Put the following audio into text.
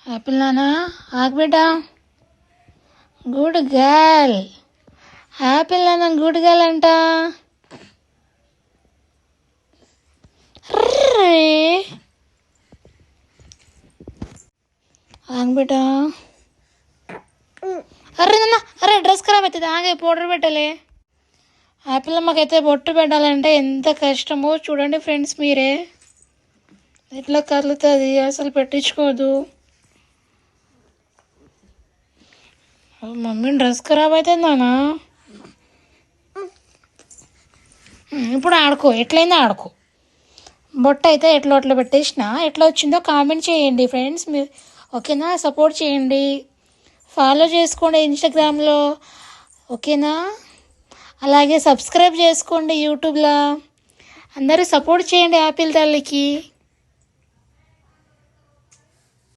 Apple నానా ఆగు బిడ్డా. Good girl. యాపిల్ నాన్న గుడ్ గర్ల్ అంట. ఆగు బిడ్డా. అరే నాన్న, అరే డ్రెస్ ఖరాబ్ అవుతుంది, ఆగే పౌడర్ పెట్టలే. యాపిల్ అమ్మకైతే బొట్టు పెట్టాలంటే ఎంత కష్టమో చూడండి ఫ్రెండ్స్ మీరే. ఎట్లా కదులుతుంది, అసలు పెట్టించుకోదు. మమ్మీ డ్రెస్ ఖరాబ్ అవుతుంది నానా. ఇప్పుడు ఆడుకో, ఎట్లయిందో ఆడుకో. బొట్టు అయితే ఎట్లా అట్లా పెట్టేసిన, ఎట్లా వచ్చిందో కామెంట్ చేయండి ఫ్రెండ్స్ మీరు. ఓకేనా, సపోర్ట్ చేయండి, ఫాలో చేసుకోండి ఇన్స్టాగ్రామ్లో. ఓకేనా, అలాగే సబ్స్క్రైబ్ చేసుకోండి యూట్యూబ్లో. అందరూ సపోర్ట్ చేయండి యాపిల్ తల్లికి.